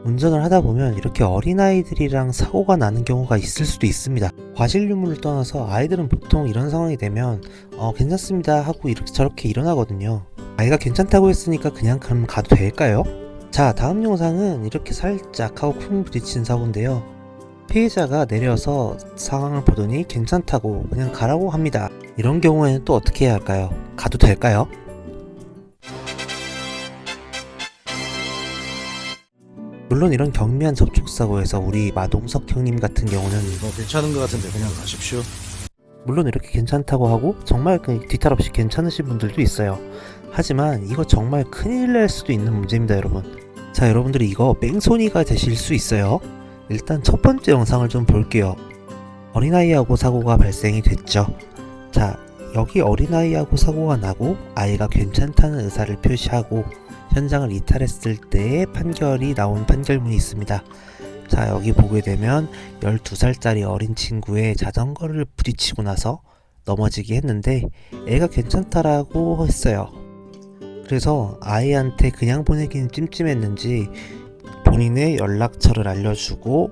운전을 하다 보면 이렇게 어린아이들이랑 사고가 나는 경우가 있을 수도 있습니다. 과실 유무를 떠나서 아이들은 보통 이런 상황이 되면 괜찮습니다 하고 이렇게 저렇게 일어나거든요. 아이가 괜찮다고 했으니까 그냥 그럼 가도 될까요? 자, 다음 영상은 이렇게 살짝 하고 쿵 부딪힌 사고인데요. 피해자가 내려서 상황을 보더니 괜찮다고 그냥 가라고 합니다. 이런 경우에는 또 어떻게 해야 할까요? 가도 될까요? 물론 이런 경미한 접촉사고에서 우리 마동석 형님 같은 경우는 괜찮은 것 같은데 그냥 가십시오. 물론 이렇게 괜찮다고 하고 정말 뒤탈 없이 괜찮으신 분들도 있어요. 하지만 이거 정말 큰일 날 수도 있는 문제입니다, 여러분. 자, 여러분들이 이거 뺑소니가 되실 수 있어요. 일단 첫 번째 영상을 좀 볼게요. 어린아이하고 사고가 발생이 됐죠. 자, 여기 어린아이하고 사고가 나고 아이가 괜찮다는 의사를 표시하고 현장을 이탈했을 때의 판결이 나온 판결문이 있습니다. 자, 여기 보게 되면 12살짜리 어린 친구의 자전거를 부딪히고 나서 넘어지게 했는데 애가 괜찮다라고 했어요. 그래서 아이한테 그냥 보내기는 찜찜했는지 본인의 연락처를 알려주고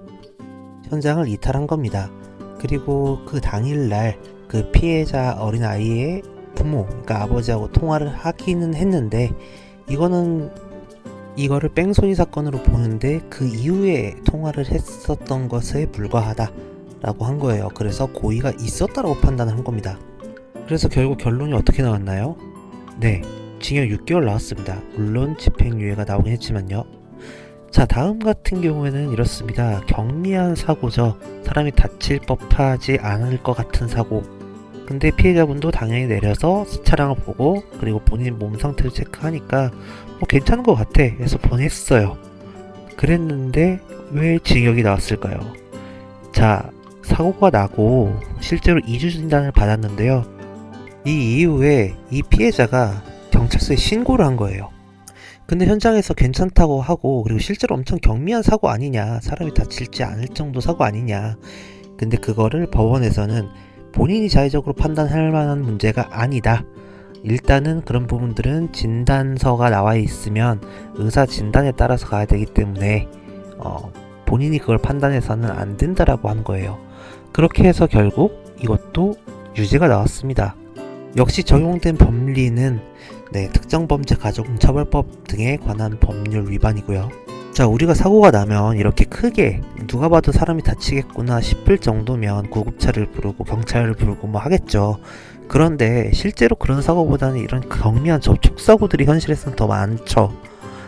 현장을 이탈한 겁니다. 그리고 그 당일날 그 피해자 어린아이의 부모, 그러니까 아버지하고 통화를 하기는 했는데 이거를 뺑소니 사건으로 보는데 그 이후에 통화를 했었던 것에 불과하다 라고 한 거예요. 그래서 고의가 있었다라고 판단한 겁니다. 그래서 결국 결론이 어떻게 나왔나요? 네, 징역 6개월 나왔습니다. 물론 집행유예가 나오긴 했지만요. 자, 다음 같은 경우에는 이렇습니다. 경미한 사고죠. 사람이 다칠 법하지 않을 것 같은 사고. 근데 피해자분도 당연히 내려서 차량을 보고 그리고 본인 몸 상태를 체크하니까 괜찮은 것 같아 해서 보냈어요. 그랬는데 왜 징역이 나왔을까요? 자, 사고가 나고 실제로 2주 진단을 받았는데요. 이 이후에 이 피해자가 경찰서에 신고를 한 거예요. 근데 현장에서 괜찮다고 하고 그리고 실제로 엄청 경미한 사고 아니냐, 사람이 다칠지 않을 정도 사고 아니냐. 근데 그거를 법원에서는 본인이 자의적으로 판단할 만한 문제가 아니다. 일단은 그런 부분들은 진단서가 나와 있으면 의사 진단에 따라서 가야 되기 때문에 본인이 그걸 판단해서는 안 된다라고 한 거예요. 그렇게 해서 결국 이것도 유죄가 나왔습니다. 역시 적용된 법리는 특정범죄가중처벌법 등에 관한 법률 위반이고요. 자, 우리가 사고가 나면 이렇게 크게 누가 봐도 사람이 다치겠구나 싶을 정도면 구급차를 부르고 경찰을 부르고 뭐 하겠죠. 그런데 실제로 그런 사고보다는 이런 경미한 접촉사고들이 현실에서는 더 많죠.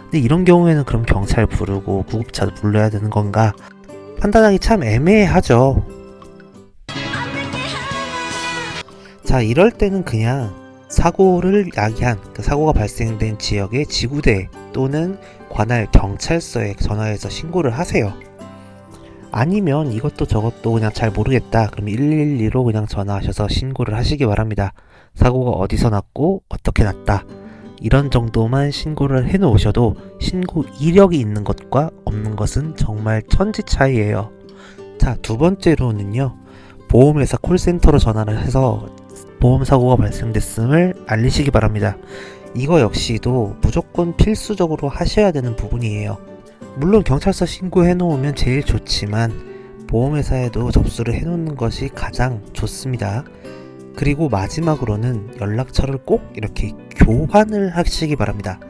근데 이런 경우에는 그럼 경찰 부르고 구급차도 불러야 되는 건가? 판단하기 참 애매하죠. 자, 이럴 때는 그냥 사고를 야기한 사고가 발생된 지역의 지구대 또는 관할 경찰서에 전화해서 신고를 하세요. 아니면 이것도 저것도 그냥 잘 모르겠다 그럼 112로 그냥 전화하셔서 신고를 하시기 바랍니다. 사고가 어디서 났고 어떻게 났다 이런 정도만 신고를 해 놓으셔도 신고 이력이 있는 것과 없는 것은 정말 천지 차이예요. 자, 두 번째로는요, 보험회사 콜센터로 전화를 해서 보험사고가 발생됐음을 알리시기 바랍니다. 이거 역시도 무조건 필수적으로 하셔야 되는 부분이에요. 물론 경찰서 신고해 놓으면 제일 좋지만 보험회사에도 접수를 해 놓는 것이 가장 좋습니다. 그리고 마지막으로는 연락처를 꼭 이렇게 교환을 하시기 바랍니다.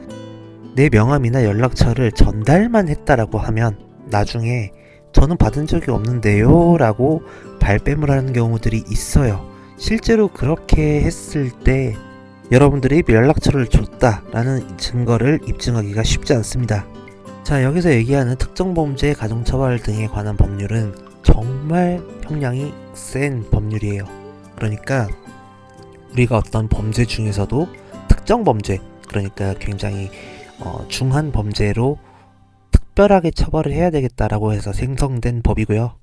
내 명함이나 연락처를 전달만 했다라고 하면 나중에 저는 받은 적이 없는데요 라고 발뺌을 하는 경우들이 있어요. 실제로 그렇게 했을 때 여러분들이 연락처를 줬다라는 증거를 입증하기가 쉽지 않습니다. 자, 여기서 얘기하는 특정범죄 가중처벌 등에 관한 법률은 정말 형량이 센 법률이에요. 그러니까 우리가 어떤 범죄 중에서도 특정범죄, 그러니까 굉장히 중한 범죄로 특별하게 처벌을 해야 되겠다라고 해서 생성된 법이고요.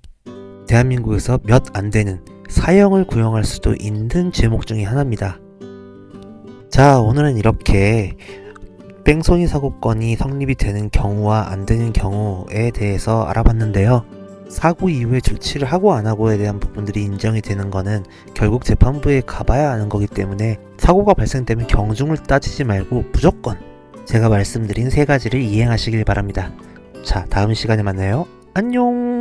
대한민국에서 몇 안 되는 사형을 구형할 수도 있는 죄목 중에 하나입니다. 자, 오늘은 이렇게 뺑소니 사고건이 성립이 되는 경우와 안 되는 경우에 대해서 알아봤는데요. 사고 이후에 조치를 하고 안 하고에 대한 부분들이 인정이 되는 거는 결국 재판부에 가봐야 하는 거기 때문에 사고가 발생되면 경중을 따지지 말고 무조건 제가 말씀드린 세 가지를 이행하시길 바랍니다. 자, 다음 시간에 만나요. 안녕!